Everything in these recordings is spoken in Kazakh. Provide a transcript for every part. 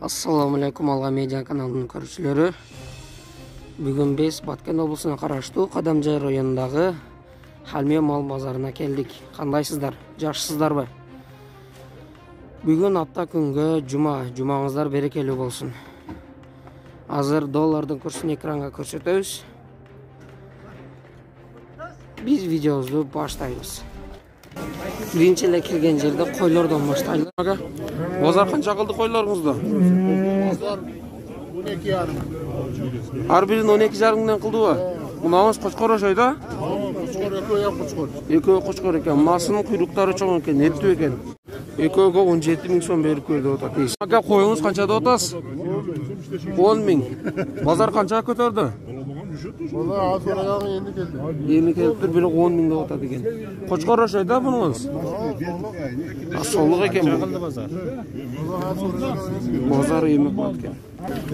Assalamu alaikum Alga Media kanalının көрүүчүлөрү. Бүгүн биз Баткен облусуна караштуу Кадамжай районундагы Халме мал базарына келдик. Кандайсыздар? Жакшысыздарбы? Бүгүн апта күнгө жумаңыздар берекелүү болсун. Азыр доллардын курсун экранга көрсөтөбүз. Биз видеобузду баштайбыз. Биринчи эле келген жерде койлордон баштайлы. Базар канча кылды койлоруңузду? Bozar 12,5. Ар бирин 12,5 кылдыбы? Мунабыз кочкор ошойдо? Koçkor koçkor. Экөө кочкор экен. Масынын куйруктары чоң экен, эттүү экен. Экөөгө 17 000 сом берип берди атат. Ака коюңуз канча деп атасыз? 10 000. Базар канча көтөрдү? Valla az ayağın yeni geldi. Эми келиптир, бирок 10 000 деп атат экен. Кочкор ошойдо мунуңуз? Солук экен бул. Базар эми кылат экен.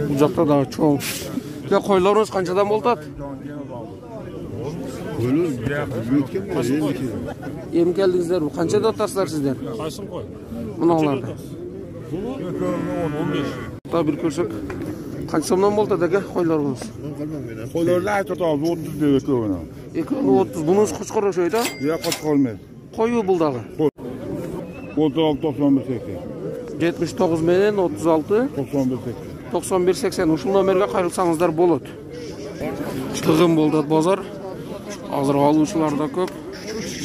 Бул жакта дагы чоң. Койлоруңуз канчадан болот? Эми келдиңиздер, канча деп атасыздар сиздер? Кайсын кой? Муналарды. Бул 15. Та бир көрсөк. Канча сомдон болот экен койлоруңуз? Koylarla ait tutalım 30 diye bekliyorum. Экөө 30. Бунуңуз кочкор ошойдо? Ya koçkor mu? Кою бул дагы. 36 91 80. 79 менен 36 91 80. 91 80. Ушул номерге кайрылсаңыздар болот. Тыгын болду базар. Азыр алуучулар да көп,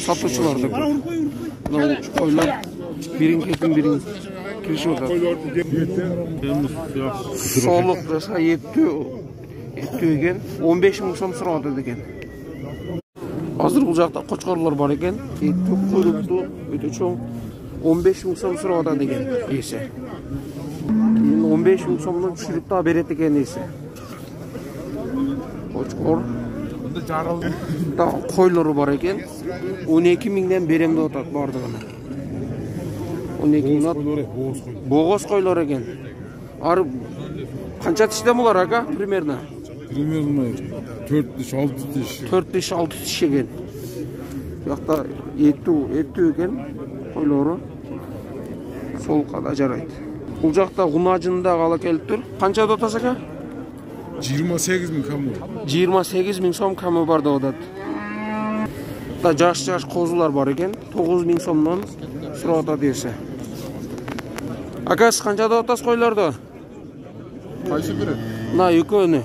сатуучулар да көп. Мына койлор бирин-кетин бирин киришип атат. Солук жаса эттүү экен 15 000 сом сурап атат экен. Азыр бул жакта кочкорлор бар экен. Эттүү куйруктуу өтө чоң 15 000 сом сурап атат экен эсе. 15 000 сомдон түшүрүп да берет экен эсе. Кочкор да койлору бар экен. 12 000ден берем деп атат бардыгына. 12 000 богоз койлор экен. Ар канча тиштен булар ака примерно? Примерно 4 diş 6 diş. 4 diş 6 diş экен. Бuyakta эттүү экен койлору. Солукка да жарайт. Бул жакта гунажында ала келип тур. Канча деп атасыз ака? 28 bin kamu. 28 000 сом камы бар деп атат. Да жаш козулар бар экен. 9 000 сомдон сурап атат эсе. Ака сиз канча деп атасыз койлорду? Kayısı biri. Мына экөөнү.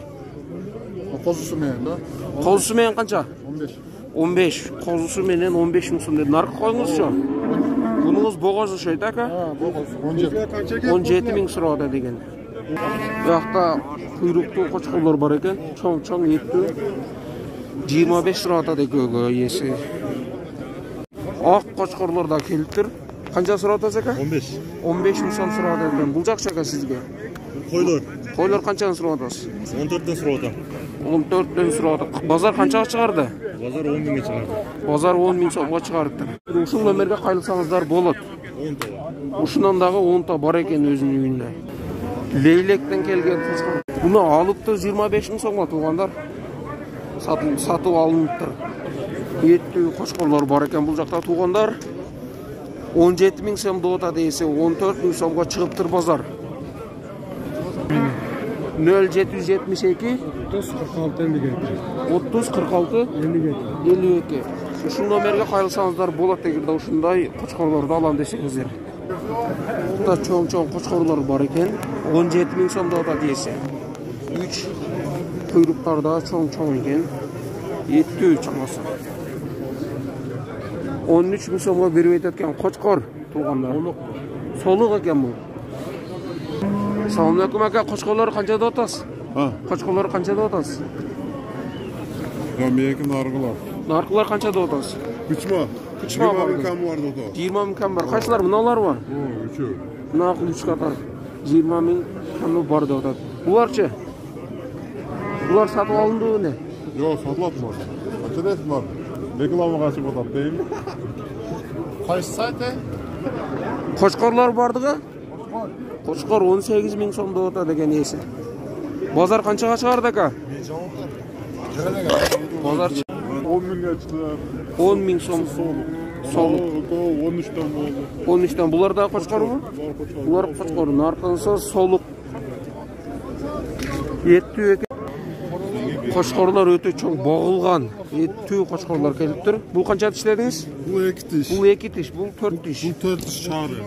Kozusu meyen da. Козусу менен канча? 15. 15. Козусу менен 15 000 сом деди. Наркы коюңузчу. Бунуңуз богоз ошойт ака? Boğaz 17. 17 000 сурап атат экен. Бuyakta kuyruktуу кочкорлор бар экен. Чоң эттүү. 25 сурап атат экөөгө эси. Ак кочкорлор да келиптир. Канча сурап атасыз ака? 15. 15 000 сом сурап атат экен. Бул жакшы ака сизге. Koylar. Койлор канчаны сурап атасыз? 14'ten sonra. 14дөн сурап атат. Базар канчага чыгарды? Pazar 10 bin'e çıkardı. Базар 10 000 сомго чыгарыптыр. Ушул номерге кайрылсаңыздар болот. 10 dolar. Ушунан дагы 10 та бар экен өзүнүн үйүндө. Лейлектен келген кочкор. Буну алыптыр 25 000 сомго туугандар. Сатып алыныптыр. Эттүү кочкорлор бар экен бул жакта туугандар. 17 000 сом деп атат эсе 14 000 сомго чыгыптыр базар. 0772 30 46 50 30 46 52. Ушул номерге кайрылсаңыздар болот эгерде ушундай кочкорлорду алам десеңиздер. Буда чоң кочкорлор бар экен. 17 000 сом деп атат эсе. 3 куйруктар да чоң экен. Эттүү чамасы. 13 000 сомго берип атат кочкор туугандар. Солук экен бул. Assalamu alaikum aka, qo'shqonlar qancha deb atasiz? Ha. Qo'shqonlar qancha deb atasiz? Meniki nargılar. Narxlar qancha deb atasiz? Uçma. 20 bin kamu vardı o da. 20 000 kam bor. Qaysilar bunalar bor? Üçü. Bunaqa 3 qator 20 000 kam bor deb atadi. Bularchi? Bular sotib olindimi? Yok satlatmaz. Açık var. Reklama kaçıp atat değil mi? Kayısı sayte. Qo'shqonlar bordiga? Qo'shqor 18 000 so'm deb atadi ekan esi. Bozor qanchaga chiqardi aka? Bozor 10 bin'e çıktı. 10 000 so'm. Soluk. 13'ten oldu. 13'ten. Bular da qo'shqormi? Bular qo'shqor. Narxinsa soluk Еттүү экен. Қошқорлар өте чоң боғылған. Еттүү қошқорлар келіп тұр. Бұл қанша тиштедіңіз? Bu 2 diş. Бұл 2 тиш, бұл 4 тиш. Bu 4 diş çağrı.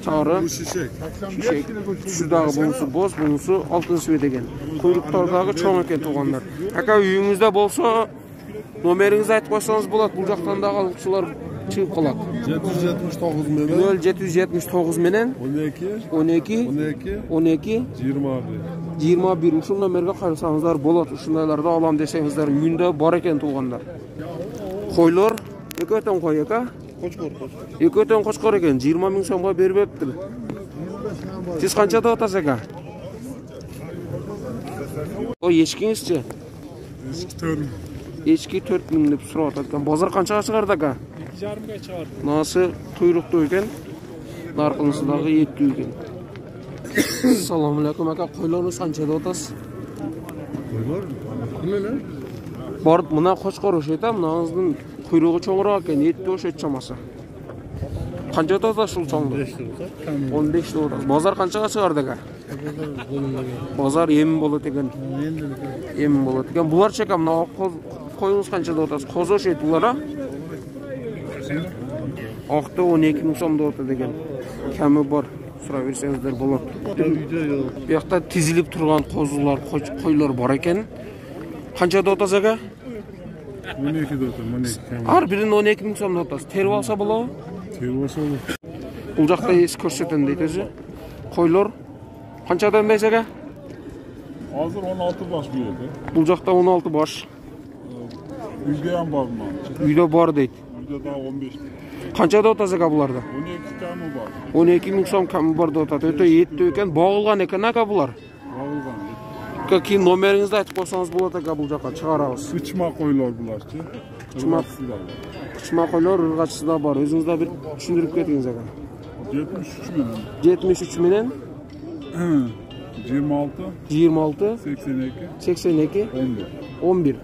Çağrı. Bu şişek. Шишек. Шудағы бұнысы боз, бұнысы алтын свет екен. Құйрықтардағы чоң екен туғандар. Ака үйіңізде болса, номеріңізді айтып қойсаңыз болады. Бұл жақтан да алушылар шығып қалады. 779 menen. 0779 менен 12 12 21 ушул номерге кайрылсаңыздар болот. Ушундайларды алам десеңиздер үйүндө бар экен туғандар. Койлор экөөтөн кой эка. Экөөтөн кочкор экен. 20 000 сомго бербептир. Сиз канчада атасыз эка? Ой, эшкиңизчи? Эшки 4 000 деп сурап атат экен. Базар канчага чыгарды ака? 2,5-га чыгар. Насы куйруктуу экен. Наркынысы дагы еттүү экен. Assalamu alaikum aka, qo'ylarni qanchada otasiz? Qo'ylar? Nima? Bor, mına qo'chqor o'sha, mınanızın quyruğu cho'ngroq ekan, eti o'sha chamasi. Qanchada otasiz shul cho'ngni? 15 ta otasiz. Bozor qanchaga chiqardi aka? Bozor yem bo'ladi ekan. Yem bo'ladi ekan. Bular cheka, mana qo'yingiz qanchada otasiz? Qo'zi o'sha bular a? Oqda 12 000 so'mda otadi ekan. Kami bor. Surab bersеңіздер болады. Bu yoqda tizilib turgan qo'zilar, qo'ylar bor ekan. Qanchada otasiz aka? 12 da otam, 12. Har birini 12 000 so'mda otasiz. Terib olsa bo'ladimi? Terib olsa bo'lar. Bu yoqda es ko'rsatadi deydi o'zi. Qo'ylar qanchadan deysiz aka? Hozir 16 bosh bu yerda. Bu yoqda 16 bosh. Uyda ham bormi? Uyda bor deydi. Uyda da 15. Qanchada otasiz aka bularda? 12 kami bor. 12 000 so'm kami bor deb otadi. O'ta yetdi ekan, bog'ilgan ekan aka bular. Bog'ilgan. Keyin nomeringizni aytib qo'ysangiz bo'ladi aka, bu yoqqa chiqaramiz. Ichma qo'ylar bularchi. Ichma qo'ylar urg'achida bor. O'zingizda bir tushuntirib ketingiz aka. 73 menen. 73 menen 26 82 11.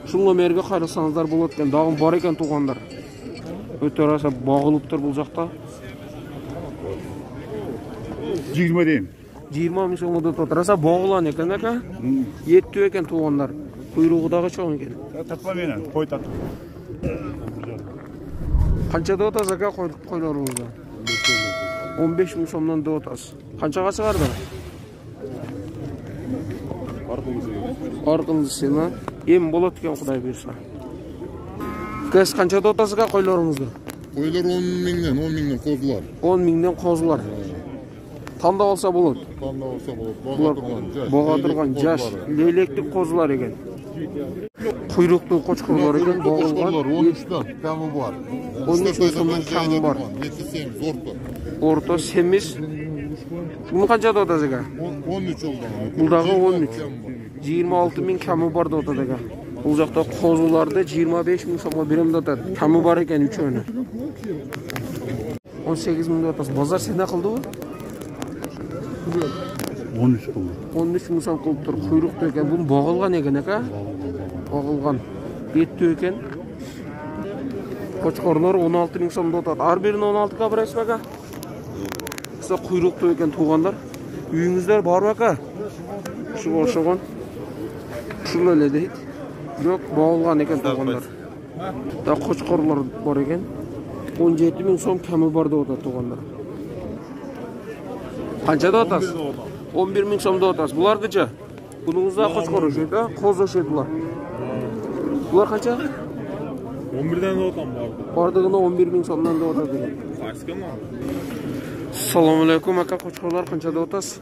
Şu nomerge qayrilsаңыздар болады ekan, dag'im bor ekan tuğanlar. O'ta rosa bog'ilib tur bu yoqda. 20 deyim. 20 000 so'mda to'tarasa bog'lan ekan aka. Yetdi ekan tuğanlar. Quyruğidagi cho'ng ekan. Tatma meni, qo'y tat. Qanchada otasiz aka qo'ylaringizda? 15 000 so'mdan da otasiz. Qanchaga chiqardi? Orqangizdan em bo'ladi ekan, Xudoy bersa. Siz qanchada otasiz aka qo'ylaringizda? Qo'ylar 10 mingdan qo'zlar. 10 mingdan qo'zlar. Tanda olsa bo'ladi. Tanda olsa bo'ladi. Boğa turgan jash, leyleklik qo'zlar ekan. Quyruqli qo'chqorlar ekan, boğilgan. 13 dan kami bor. 13 000 so'mdan kami bor. 7 orta. Orta semiz. Buni qanchada otasiz aka? 13 oldu. Buldagi 13. 26 000 kami bor deb otadi aka. Bu yoqda qo'zlarda 25 000 so'mga berimda otadi. Kami bor ekan uchoni. 18 000 deb otasiz. Bozor senda qildi u? 13 qildi. 13 000 so'm qilib tur. Quyruqda ekan, buni bog'ilgan ekan aka. Bog'ilgan. Yetdi ekan. Qo'chqorlar 16 000 so'mda otadi. Har birini 16 ga berasiz aka? Siz quyruqda ekan tuğanlar. Uyingizlar bormi aka? Shu o'xshagan. Shunday deydi. Yo'q, bog'ilgan ekan tuğanlar. Da qo'chqorlar bor ekan. 17 000 so'm kami bor deb otadi tuğanlar. Qanchada otasiz? 11 000 so'mda otasiz. Bulardicha. Buningizda qo'chqor o'shaydi, qo'z o'shaydilar. Bular qancha? 11 dan otam bor. Bordig'ini 11 000 so'mdan da otadi. Assalomu alaykum aka, qo'chqorlar qanchada otasiz?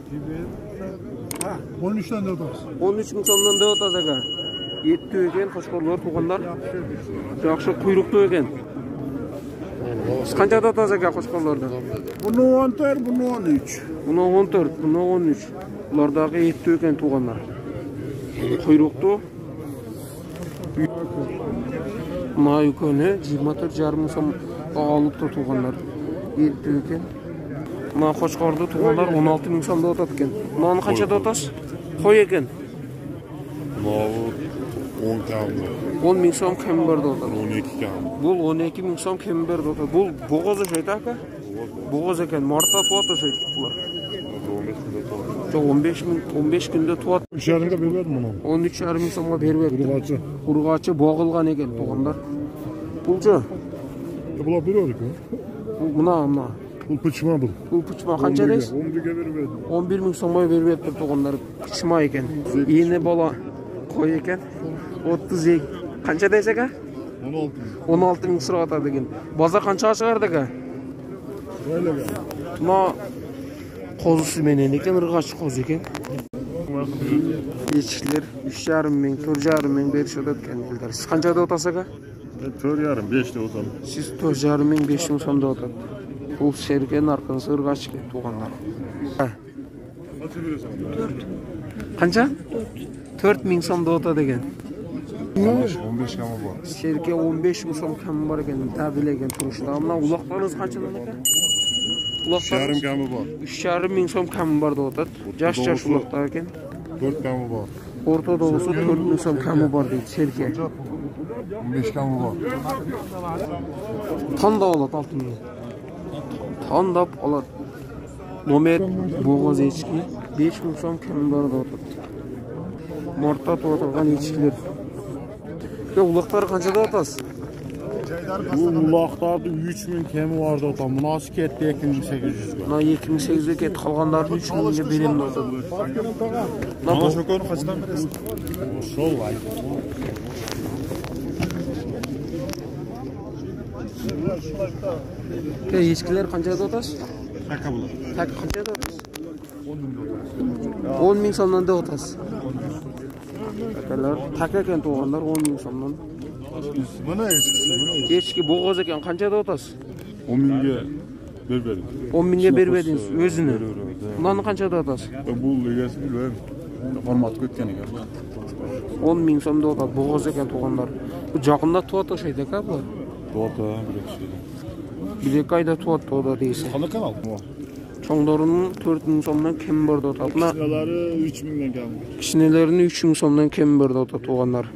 13 dan otamiz. 13 000 so'mdan da otasiz aka. Yetdi ekan qo'chqorlar tuğanlar. Yaxshi quyruqli ekan. Siz qanchada otasiz aka qo'chqorlarda? Buni 14, buni 13. Buni 14, buni 13. Ulardagi yetdi ekan tuğanlar. Quyruqli. Mayukoni 24,5 000 so'm olib tuğanlar. Yetdi ekan. Mana qo'chqorda tuğanlar 16 000 so'mda otadi ekan. Buni qanchada otasiz? Qo'y ekan. Novu 10 kami. 10 000 so'm kam bor deb otadi. 12 kami. Bu 12 000 so'm kam bor deb otadi. Bu bo'g'oz o'shaydi aka. Bo'g'oz ekan, marta tuat o'shaydi bular. Жоқ 15 күндө туат. 3,5'ga berdim bunu. 13,5 мың сомго бербепти. Urgaçı. Ургачы боголган экен туугандар. Булчу. Bular veriyordu ki. Мына. Bu pıçma bu. Бул пучма канча дейсиз? 11'e verdim. 11 мың сомго бербептир туугандар. Пучма экен. Эне бала кой экен. 32. Канча дейсиз ака? 16 мың сурап атат экен. Базар канчага чыгарды ака? Böyle gel. Мына козусу менен экен, ыргач коз экен. Ечкилер 3,5 мың, 4,5 мың беришет экен элдер. Сиз канча деп атасыз ака? 4,5 5 de olsam. Сиз 4,5 мың, 5 мың сом деп атат. Бул серкен аркасы ыргач экен туугандар. Kaçı veriyorsun? Канча? 4 мың сом деп атат экен. 15 kamı var. Серке 15 мың сом кем бар экен, табилеген турушта. Мына улактарыңыз канчадан экен? Yarım kamı var. 3,5 мың сом кем бар деп атат. Жаш улактар экен. 4 kamı var. Ортодо болсо 4 мың сом кеми бар дейт серке. 15 kamı var. Тандап алат 6 мың. Тандап алат. Номер боғоз эчки 5 мың сом кеми бар деп атат. Мортта туп атылган эчкилер. Улактар канча деп атасыз? Bu ulaqlarda 3000 kemi vardı otam. Münası ketdi 2800'ga. Мына 2800 кетип калгандарын 3 мыңга берем деп атат. Мына Şokoru kaçtan veresin? Sol ay. Эчкилер канча деп атасыз? Taka bular. Так канча деп атасыз? 10 мың сомдон деп атасыз. Такалар так экен туугандар 10 мың сомдон. Buna eskisi. Эчки боғоз экен канча деп атасыз? 10 binge verdim. 10 миңге бербедиңиз өзүнө. Мынаны канча деп атасыз? Bu legasi bilmem. Format kötken ekan. 10 мың сом деп атат, боғоз экен туугандар. Бул жакында туат окшойт экен булар. Doğru bir şey. Bir 2 айда туат да дейсиз. Kanı kanal. Чоңдорунун 4 мың сомдон кем бар деп атат. Мына Şuraları 3000'den kemi. кичинелеринин 3 мың сомдон кем бар деп атат туугандар.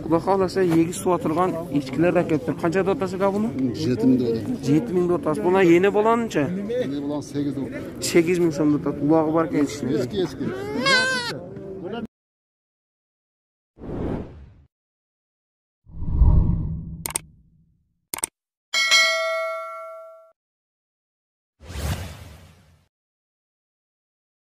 Куда кааласа егиз туп атылган эчкилер да кептир. Канча деп атасыз ага буну? 7 bin dolar. 7 мың деп атасыз. Буна эне баланынча Ne bulan 8 dolar. 8 мың сом деп атат. Улагы бар экен ичинде. Eski.